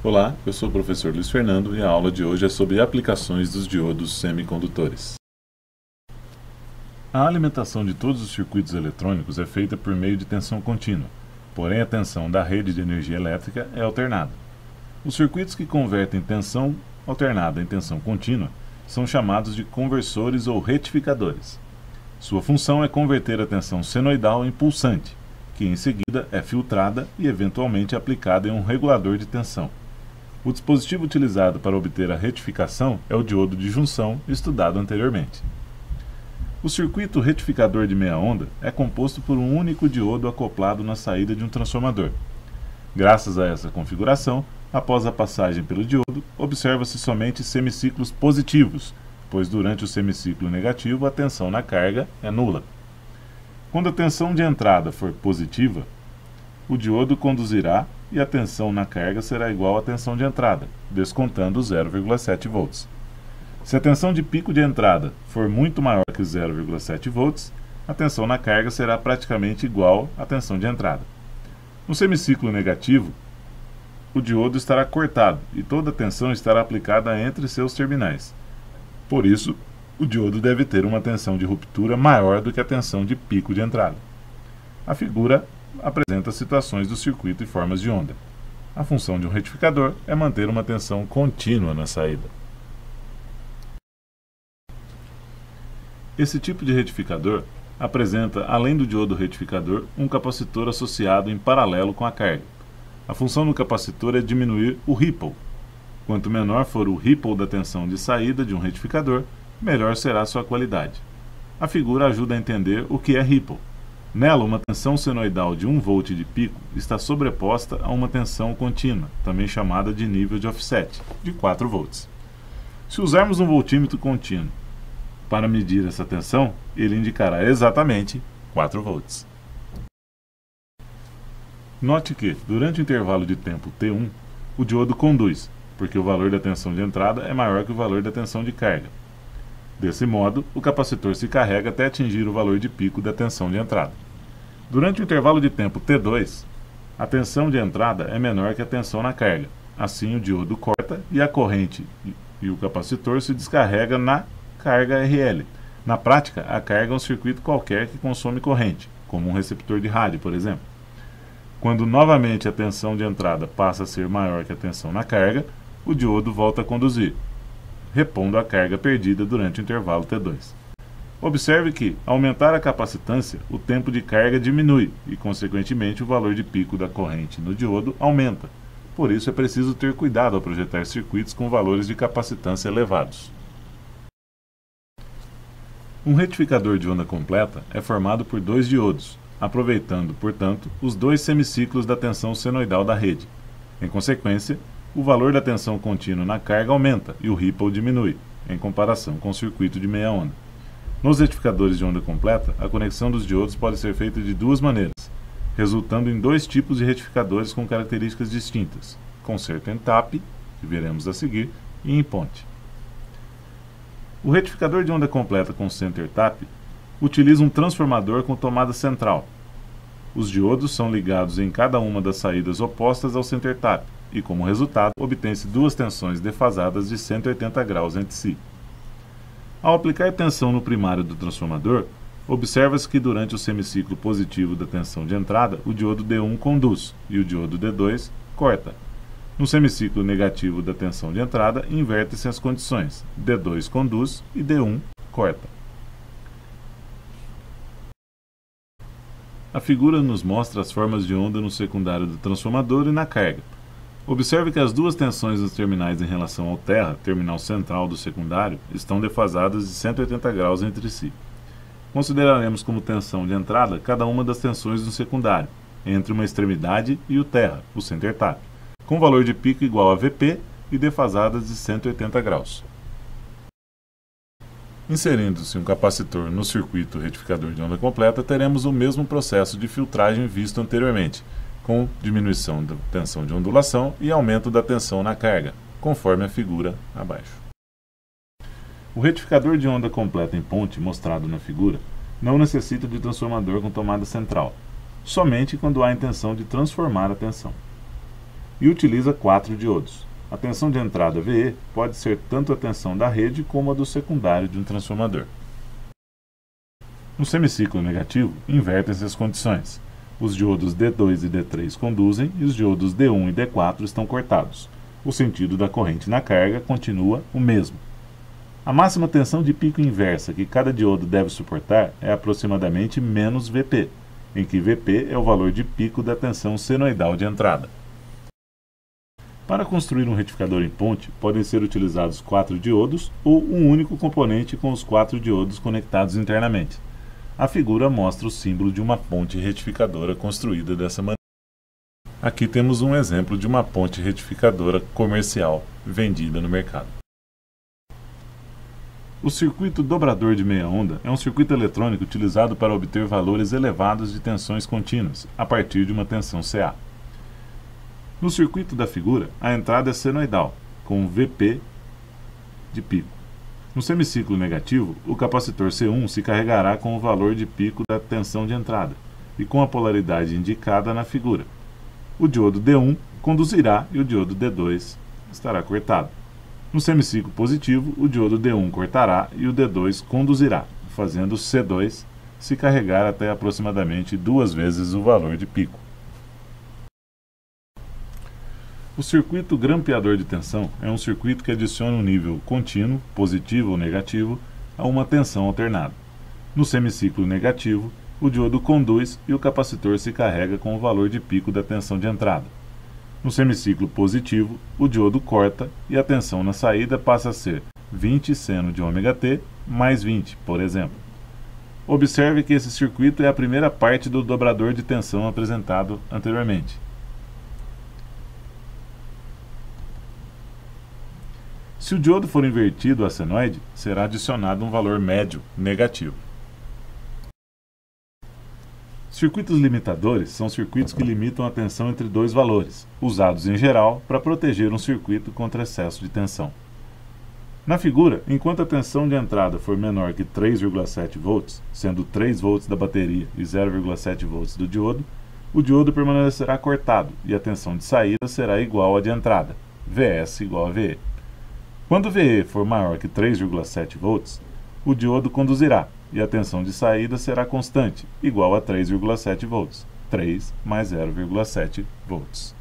Olá, eu sou o professor Luiz Fernando e a aula de hoje é sobre aplicações dos diodos semicondutores. A alimentação de todos os circuitos eletrônicos é feita por meio de tensão contínua, porém a tensão da rede de energia elétrica é alternada. Os circuitos que convertem tensão alternada em tensão contínua são chamados de conversores ou retificadores. Sua função é converter a tensão senoidal em pulsante, que em seguida é filtrada e eventualmente aplicada em um regulador de tensão. O dispositivo utilizado para obter a retificação é o diodo de junção, estudado anteriormente. O circuito retificador de meia onda é composto por um único diodo acoplado na saída de um transformador. Graças a essa configuração, após a passagem pelo diodo, observa-se somente semiciclos positivos, pois durante o semiciclo negativo a tensão na carga é nula. Quando a tensão de entrada for positiva, o diodo conduzirá e a tensão na carga será igual à tensão de entrada, descontando 0,7 volts. Se a tensão de pico de entrada for muito maior que 0,7 volts, a tensão na carga será praticamente igual à tensão de entrada. No semiciclo negativo, o diodo estará cortado e toda a tensão estará aplicada entre seus terminais. Por isso, o diodo deve ter uma tensão de ruptura maior do que a tensão de pico de entrada. A figura apresenta situações do circuito e formas de onda. A função de um retificador é manter uma tensão contínua na saída. Esse tipo de retificador apresenta, além do diodo retificador, um capacitor associado em paralelo com a carga. A função do capacitor é diminuir o ripple. Quanto menor for o ripple da tensão de saída de um retificador, melhor será sua qualidade. A figura ajuda a entender o que é ripple. Nela, uma tensão senoidal de 1 volt de pico está sobreposta a uma tensão contínua, também chamada de nível de offset, de 4 volts. Se usarmos um voltímetro contínuo para medir essa tensão, ele indicará exatamente 4 volts. Note que, durante o intervalo de tempo T1, o diodo conduz, porque o valor da tensão de entrada é maior que o valor da tensão de carga. Desse modo, o capacitor se carrega até atingir o valor de pico da tensão de entrada. Durante o intervalo de tempo T2, a tensão de entrada é menor que a tensão na carga. Assim, o diodo corta e a corrente e o capacitor se descarrega na carga RL. Na prática, a carga é um circuito qualquer que consome corrente, como um receptor de rádio, por exemplo. Quando novamente a tensão de entrada passa a ser maior que a tensão na carga, o diodo volta a conduzir, repondo a carga perdida durante o intervalo T2. Observe que, ao aumentar a capacitância, o tempo de carga diminui e, consequentemente, o valor de pico da corrente no diodo aumenta. Por isso, é preciso ter cuidado ao projetar circuitos com valores de capacitância elevados. Um retificador de onda completa é formado por 2 diodos, aproveitando, portanto, os 2 semiciclos da tensão senoidal da rede. Em consequência, o valor da tensão contínua na carga aumenta e o ripple diminui, em comparação com o circuito de meia onda. Nos retificadores de onda completa, a conexão dos diodos pode ser feita de 2 maneiras, resultando em 2 tipos de retificadores com características distintas: concerto em TAP, que veremos a seguir, e em ponte. O retificador de onda completa com center TAP utiliza um transformador com tomada central. Os diodos são ligados em cada uma das saídas opostas ao center TAP, e, como resultado, obtém-se 2 tensões defasadas de 180 graus entre si. Ao aplicar tensão no primário do transformador, observa-se que durante o semiciclo positivo da tensão de entrada, o diodo D1 conduz e o diodo D2 corta. No semiciclo negativo da tensão de entrada, invertem-se as condições: D2 conduz e D1 corta. A figura nos mostra as formas de onda no secundário do transformador e na carga. Observe que as 2 tensões nos terminais em relação ao terra, terminal central do secundário, estão defasadas de 180 graus entre si. Consideraremos como tensão de entrada cada uma das tensões do secundário, entre uma extremidade e o terra, o center tap, com valor de pico igual a Vp e defasadas de 180 graus. Inserindo-se um capacitor no circuito retificador de onda completa, teremos o mesmo processo de filtragem visto anteriormente, com diminuição da tensão de ondulação e aumento da tensão na carga, conforme a figura abaixo. O retificador de onda completa em ponte, mostrado na figura, não necessita de transformador com tomada central, somente quando há a intenção de transformar a tensão. e utiliza 4 diodos. A tensão de entrada VE pode ser tanto a tensão da rede como a do secundário de um transformador. No semiciclo negativo, invertem-se as condições. Os diodos D2 e D3 conduzem e os diodos D1 e D4 estão cortados. O sentido da corrente na carga continua o mesmo. A máxima tensão de pico inversa que cada diodo deve suportar é aproximadamente menos Vp, em que Vp é o valor de pico da tensão senoidal de entrada. Para construir um retificador em ponte, podem ser utilizados 4 diodos ou um único componente com os 4 diodos conectados internamente. A figura mostra o símbolo de uma ponte retificadora construída dessa maneira. Aqui temos um exemplo de uma ponte retificadora comercial vendida no mercado. O circuito dobrador de meia onda é um circuito eletrônico utilizado para obter valores elevados de tensões contínuas, a partir de uma tensão Ca. No circuito da figura, a entrada é senoidal, com Vp de pico. No semiciclo negativo, o capacitor C1 se carregará com o valor de pico da tensão de entrada, e com a polaridade indicada na figura. O diodo D1 conduzirá e o diodo D2 estará cortado. No semiciclo positivo, o diodo D1 cortará e o D2 conduzirá, fazendo C2 se carregar até aproximadamente 2 vezes o valor de pico. O circuito grampeador de tensão é um circuito que adiciona um nível contínuo, positivo ou negativo, a uma tensão alternada. No semiciclo negativo, o diodo conduz e o capacitor se carrega com o valor de pico da tensão de entrada. No semiciclo positivo, o diodo corta e a tensão na saída passa a ser 20 seno de ômega-t mais 20, por exemplo. Observe que esse circuito é a primeira parte do dobrador de tensão apresentado anteriormente. Se o diodo for invertido a senoide, será adicionado um valor médio negativo. Circuitos limitadores são circuitos que limitam a tensão entre dois valores, usados em geral para proteger um circuito contra excesso de tensão. Na figura, enquanto a tensão de entrada for menor que 3,7 volts, sendo 3 volts da bateria e 0,7 volts do diodo, o diodo permanecerá cortado e a tensão de saída será igual à de entrada, Vs igual a VE. Quando VE for maior que 3,7 volts, o diodo conduzirá e a tensão de saída será constante, igual a 3,7 volts, 3 mais 0,7 volts.